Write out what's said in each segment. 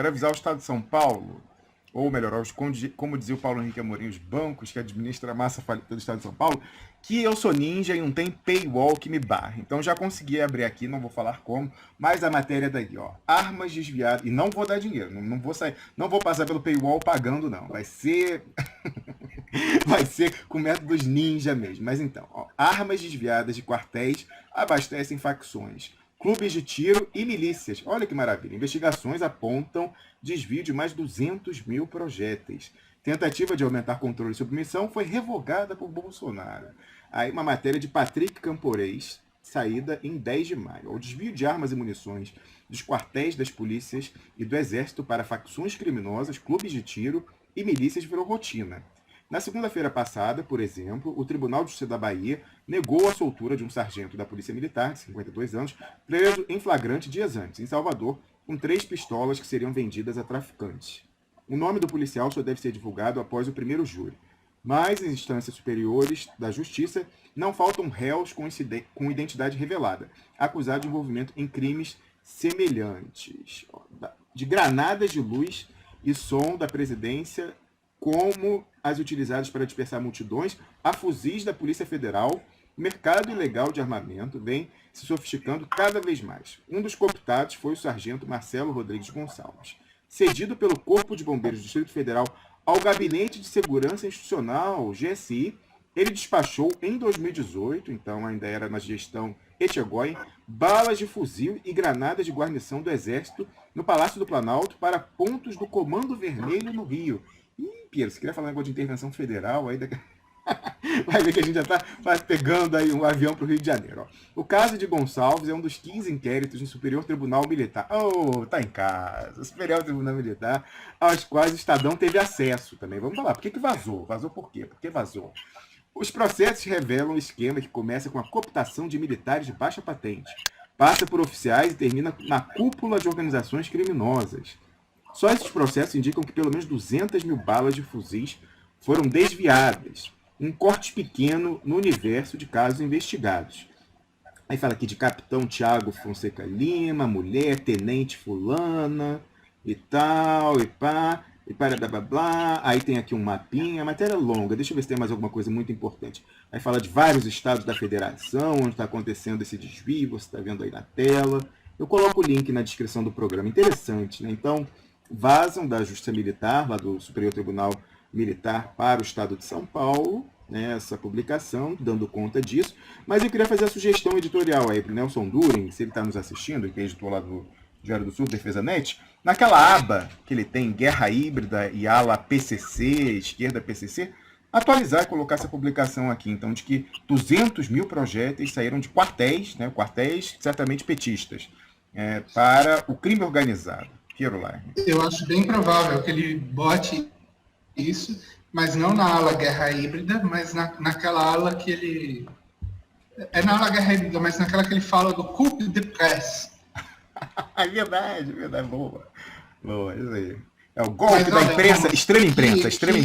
Quero avisar o Estado de São Paulo, ou melhor, como dizia o Paulo Henrique Amorim, os bancos que administram a massa falida do Estado de São Paulo, que eu sou ninja e não tem paywall que me barre. Então já consegui abrir aqui, não vou falar como, mas a matéria é daí, ó. Armas desviadas, e não vou dar dinheiro, não vou sair, não vou passar pelo paywall pagando, não. Vai ser vai ser com métodos ninja mesmo. Mas então, ó, armas desviadas de quartéis abastecem facções, clubes de tiro e milícias. Olha que maravilha. Investigações apontam desvio de mais 200 mil projéteis. Tentativa de aumentar controle e submissão foi revogada por Bolsonaro. Aí uma matéria de Patrick Camporês, saída em 10 de maio. O desvio de armas e munições dos quartéis das polícias e do exército para facções criminosas, clubes de tiro e milícias virou rotina. Na segunda-feira passada, por exemplo, o Tribunal de Justiça da Bahia negou a soltura de um sargento da Polícia Militar, de 52 anos, preso em flagrante dias antes, em Salvador, com 3 pistolas que seriam vendidas a traficantes. O nome do policial só deve ser divulgado após o primeiro júri. Mas em instâncias superiores da Justiça, não faltam réus com identidade revelada, acusados de envolvimento em crimes semelhantes. De granadas de luz e som da presidência, como as utilizadas para dispersar multidões, a fuzis da Polícia Federal, o mercado ilegal de armamento vem se sofisticando cada vez mais. Um dos cooptados foi o sargento Marcelo Rodrigues Gonçalves. Cedido pelo Corpo de Bombeiros do Distrito Federal ao Gabinete de Segurança Institucional, GSI, ele despachou em 2018, então ainda era na gestão Etchegóin, balas de fuzil e granadas de guarnição do Exército no Palácio do Planalto para pontos do Comando Vermelho no Rio. Ih, Piero, você queria falar um negócio de intervenção federal? Aí daqui... vai ver que a gente já está pegando aí um avião para o Rio de Janeiro. Ó. O caso de Gonçalves é um dos 15 inquéritos no Superior Tribunal Militar. Oh, tá em casa. O Superior Tribunal Militar, aos quais o Estadão teve acesso também. Vamos falar, por que vazou? Vazou por quê? Por que vazou? Os processos revelam um esquema que começa com a cooptação de militares de baixa patente, passa por oficiais e termina na cúpula de organizações criminosas. Só esses processos indicam que pelo menos 200 mil balas de fuzis foram desviadas. Um corte pequeno no universo de casos investigados. Aí fala aqui de capitão Tiago Fonseca Lima, mulher, tenente fulana e tal, e pá, e para blá blá blá. Aí tem aqui um mapinha, a matéria é longa, deixa eu ver se tem mais alguma coisa muito importante. Aí fala de vários estados da federação, onde está acontecendo esse desvio, você está vendo aí na tela. Eu coloco o link na descrição do programa, interessante, né? Então, vazam da Justiça Militar, lá do Superior Tribunal Militar para o Estado de São Paulo, né, essa publicação, dando conta disso. Mas eu queria fazer a sugestão editorial aí para o Nelson Durin, se ele está nos assistindo, que é editor lá do Diário do Sul, Defesa Net, naquela aba que ele tem, Guerra Híbrida e ala PCC, esquerda PCC, atualizar e colocar essa publicação aqui, então, de que 200 mil projéteis saíram de quartéis, né, quartéis certamente petistas, para o crime organizado. Piero Largue. Eu acho bem provável que ele bote isso, mas não na ala guerra híbrida, mas naquela ala que ele... É na ala guerra híbrida, mas naquela que ele fala do coup de presse. Verdade, boa. Boa, isso aí. É o golpe da imprensa, extrema imprensa, extrema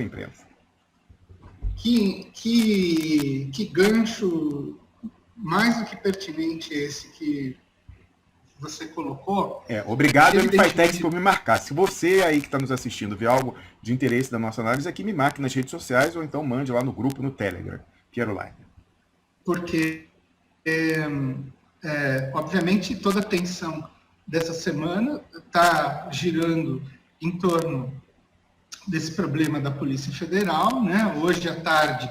imprensa. Que gancho mais do que pertinente esse que você colocou. Obrigado, MFITEX, por me marcar. Se você aí que está nos assistindo vê algo de interesse da nossa análise aqui, me marque nas redes sociais ou então mande lá no grupo no Telegram. Piero Largue. Porque, obviamente, toda a atenção dessa semana está girando em torno desse problema da Polícia Federal, né? Hoje à tarde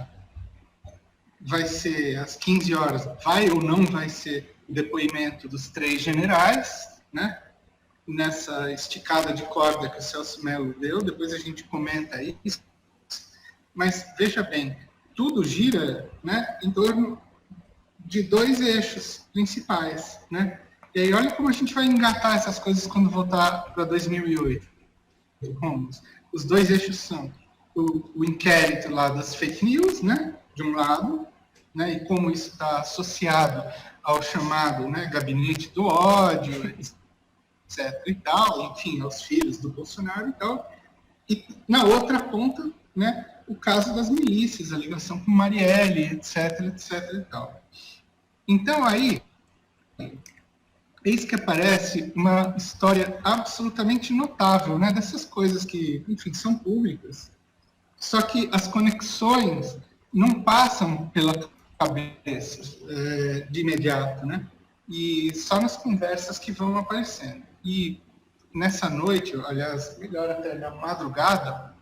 vai ser às 15 horas, vai ou não vai ser o depoimento dos 3 generais, né? Nessa esticada de corda que o Celso Mello deu, depois a gente comenta isso. Mas, veja bem, tudo gira, né, em torno de 2 eixos principais, né? E aí, olha como a gente vai engatar essas coisas quando voltar para 2008. Os 2 eixos são o inquérito lá das fake news, né, de um lado, né, e como isso está associado ao chamado, né, gabinete do ódio, etc. e tal, enfim, aos filhos do Bolsonaro e tal. E na outra ponta, né, o caso das milícias, a ligação com Marielle, etc. e tal. Então aí, eis que aparece uma história absolutamente notável, né? Dessas coisas que, enfim, são públicas. Só que as conexões não passam pela cabeça de imediato, né? E só nas conversas que vão aparecendo. E nessa noite, aliás, melhor até na madrugada,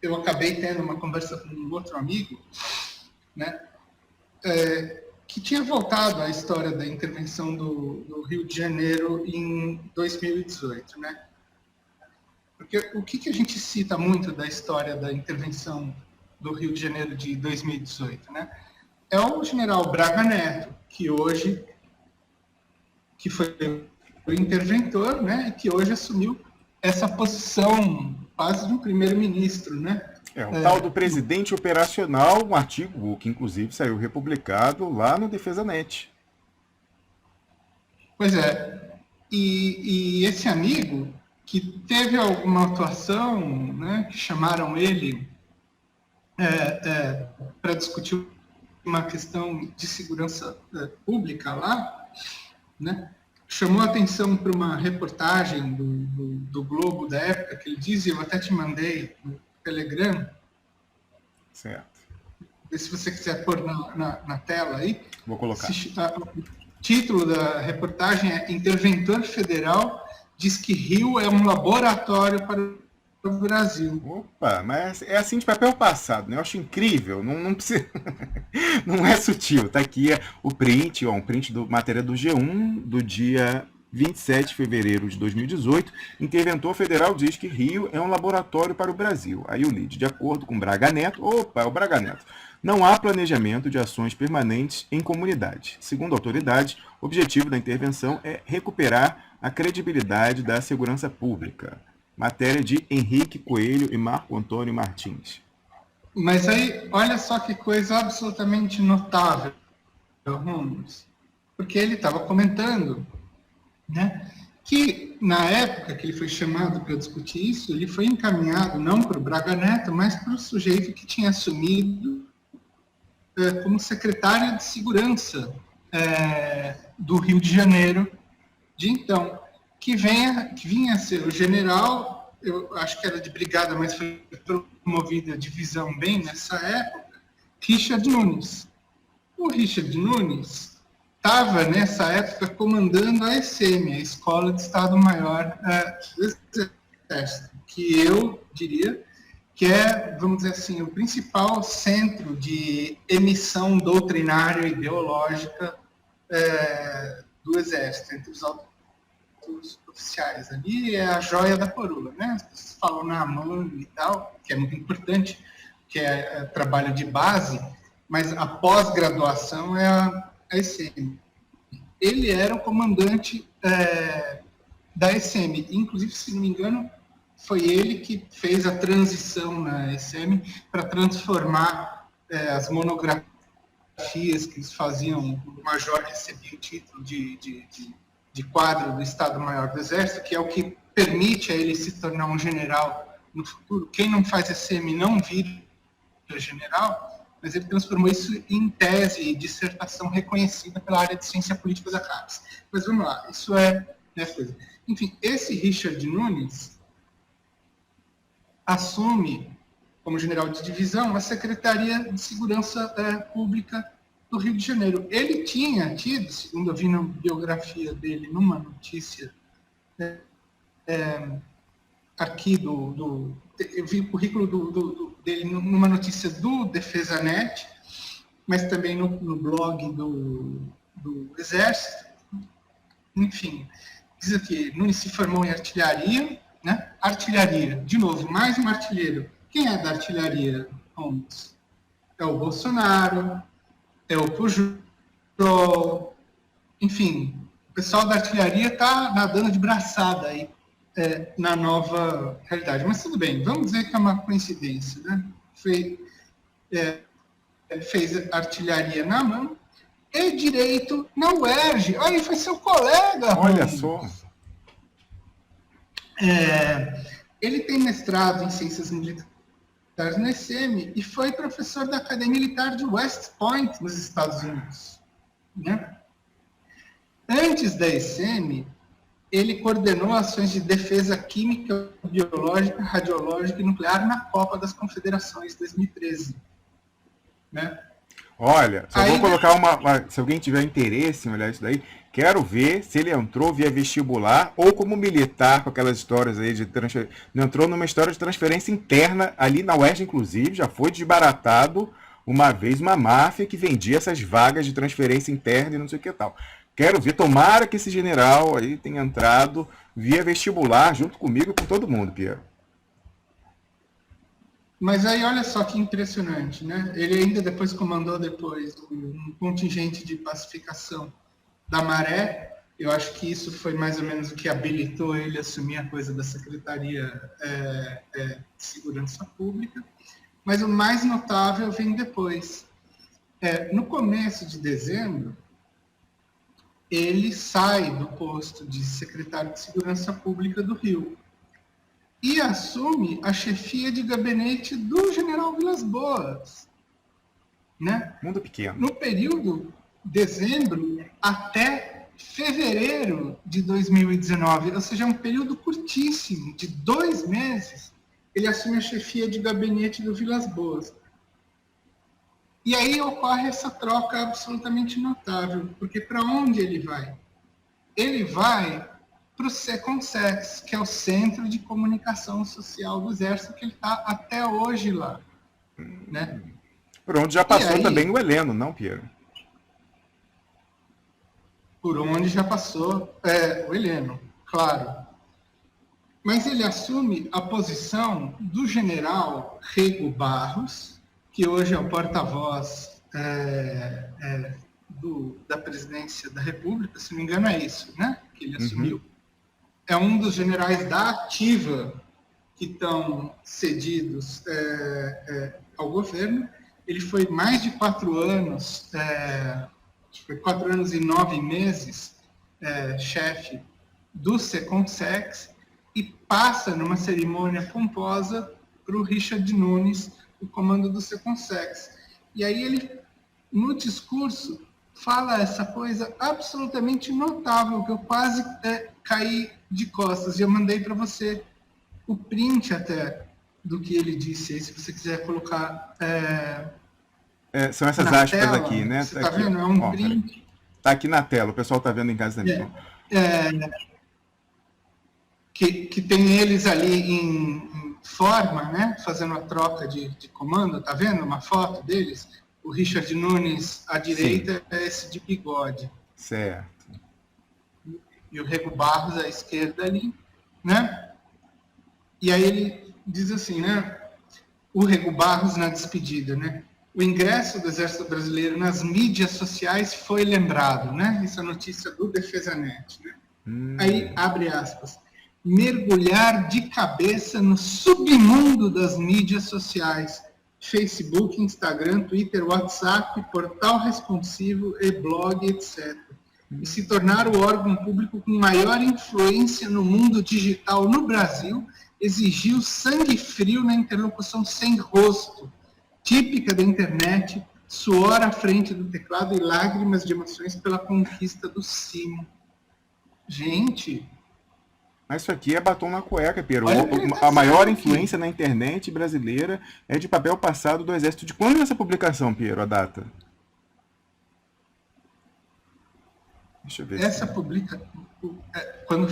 eu acabei tendo uma conversa com um outro amigo, né? Que tinha voltado à história da intervenção do Rio de Janeiro em 2018, né? Porque o que a gente cita muito da história da intervenção do Rio de Janeiro de 2018, né? É o general Braga Neto, que foi o interventor, né? E que hoje assumiu essa posição quase de um primeiro-ministro, né? O tal do presidente operacional, um artigo que inclusive saiu republicado lá no Defesa Net. Pois é. E esse amigo, que teve alguma atuação, né, que chamaram ele para discutir uma questão de segurança pública lá, né, chamou a atenção para uma reportagem do Globo da época, que ele diz, e eu até te mandei no Telegram. Certo. Se você quiser pôr na tela aí. Vou colocar. O título da reportagem é Interventor Federal diz que Rio é um laboratório para o Brasil. Opa, mas é assim de papel passado, né? Eu acho incrível, não precisa... não é sutil. Tá aqui o print, um print do matéria do G1, do dia 27 de fevereiro de 2018. Interventor federal diz que Rio é um laboratório para o Brasil. Aí o lead, de acordo com Braga Neto, é o Braga Neto, não há planejamento de ações permanentes em comunidade. Segundo a autoridade, o objetivo da intervenção é recuperar a credibilidade da segurança pública. Matéria de Henrique Coelho e Marco Antônio Martins. Mas aí, olha só que coisa absolutamente notável, Ramos, porque ele estava comentando, né, que na época que ele foi chamado para discutir isso, ele foi encaminhado não para o Braga Neto, mas para o sujeito que tinha assumido como secretário de segurança do Rio de Janeiro de então, que vinha a ser o general, eu acho que era de brigada, mas foi promovido a divisão bem nessa época, Richard Nunes. O Richard Nunes estava, nessa época, comandando a ECM, a Escola de Estado-Maior do Exército, que eu diria que é, vamos dizer assim, o principal centro de emissão doutrinária e ideológica do Exército, entre os altos oficiais. Ali é a joia da coroa, né? As pessoas falam na mão e tal, que é muito importante, que é trabalho de base, mas a pós-graduação é a ECM. Ele era o comandante da ECM, inclusive, se não me engano, foi ele que fez a transição na ECM para transformar as monografias que eles faziam. O major recebia o título de quadro do Estado-Maior do Exército, que é o que permite a ele se tornar um general no futuro. Quem não faz ECM não vira general, mas ele transformou isso em tese e dissertação reconhecida pela área de ciência política da CAPES. Mas vamos lá, isso é coisa. Enfim, esse Richard Nunes assume, como general de divisão, a Secretaria de Segurança Pública do Rio de Janeiro. Ele tinha tido, segundo eu vi na biografia dele, numa notícia aqui eu vi o currículo dele numa notícia do Defesa Net, mas também no blog do Exército. Enfim, diz aqui, Nunes se formou em artilharia, né? Artilharia, de novo, mais um artilheiro. Quem é da artilharia, Holmes? É o Bolsonaro, é o Pujol, enfim, o pessoal da artilharia está nadando de braçada aí na nova realidade. Mas tudo bem, vamos dizer que é uma coincidência, né? Fez artilharia na mão e direito na UERJ. Aí foi seu colega, olha Holmes. só. Ele tem mestrado em Ciências Militares na ECM e foi professor da Academia Militar de West Point, nos Estados Unidos. Né? Antes da ECM, ele coordenou ações de defesa química, biológica, radiológica e nuclear na Copa das Confederações 2013. Né? Olha, só vou colocar se alguém tiver interesse em olhar isso daí, quero ver se ele entrou via vestibular ou como militar, com aquelas histórias aí de transferência. Entrou numa história de transferência interna ali na UERJ, inclusive, já foi desbaratado uma vez uma máfia que vendia essas vagas de transferência interna e não sei o que tal. Quero ver, tomara que esse general aí tenha entrado via vestibular junto comigo e com todo mundo, Piero. Mas aí olha só que impressionante, né? Ele ainda depois comandou um contingente de pacificação da Maré. Eu acho que isso foi mais ou menos o que habilitou ele a assumir a coisa da Secretaria de Segurança Pública. Mas o mais notável vem depois. No começo de dezembro, ele sai do posto de secretário de Segurança Pública do Rio e assume a chefia de gabinete do general Vilas Boas. Né? Mundo pequeno. No período dezembro até fevereiro de 2019, ou seja, um período curtíssimo, de 2 meses, ele assume a chefia de gabinete do Vilas Boas. E aí ocorre essa troca absolutamente notável, porque para onde ele vai? Ele vai para o Seconsex, que é o Centro de Comunicação Social do Exército, que ele está até hoje lá. Né? Por onde já passou também o Heleno, não, Piero? Por onde já passou o Heleno, claro. Mas ele assume a posição do general Rego Barros, que hoje é o porta-voz da presidência da República, se não me engano é isso, né? Que ele assumiu. É um dos generais da ativa que estão cedidos ao governo. Ele foi mais de 4 anos, foi 4 anos e 9 meses, chefe do Seconsex, e passa numa cerimônia pomposa para o Richard Nunes, o comando do Seconsex. E aí ele, no discurso, fala essa coisa absolutamente notável, que eu quase caí de costas. E eu mandei para você o print até do que ele disse aí, se você quiser colocar... são essas aspas tela, aqui, né? Você está vendo? É um print. Está aqui na tela, o pessoal está vendo em casa também. Que tem eles ali em forma, né? Fazendo a troca de comando, tá vendo? Uma foto deles. O Richard Nunes à direita. Sim. É esse de bigode. Certo. E o Rego Barros à esquerda ali, né? E aí ele diz assim, né? O Rego Barros na despedida, né? O ingresso do Exército Brasileiro nas mídias sociais foi lembrado, né? Essa notícia do DefesaNet, né? Aí, abre aspas, mergulhar de cabeça no submundo das mídias sociais, Facebook, Instagram, Twitter, WhatsApp, portal responsivo, e-blog, etc. E se tornar o órgão público com maior influência no mundo digital no Brasil, exigiu sangue frio na interlocução sem rosto, típica da internet, suor à frente do teclado e lágrimas de emoções pela conquista do sim. Gente... Mas isso aqui é batom na cueca, Piero. A maior influência na internet brasileira é de papel passado do Exército. De quando é essa publicação, Piero, a data? Deixa eu ver. Essa publicação, quando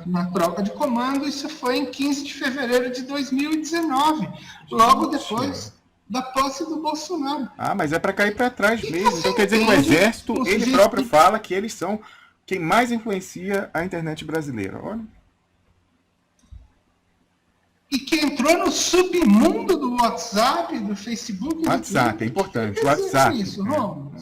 na troca de comando, isso foi em 15 de fevereiro de 2019, logo depois da posse do Bolsonaro. Ah, mas é para cair para trás mesmo. Então quer dizer que o Exército, ele próprio fala que eles são quem mais influencia a internet brasileira. Olha. E que entrou no submundo do WhatsApp, do Facebook. WhatsApp, é importante. WhatsApp. Isso, Romulo.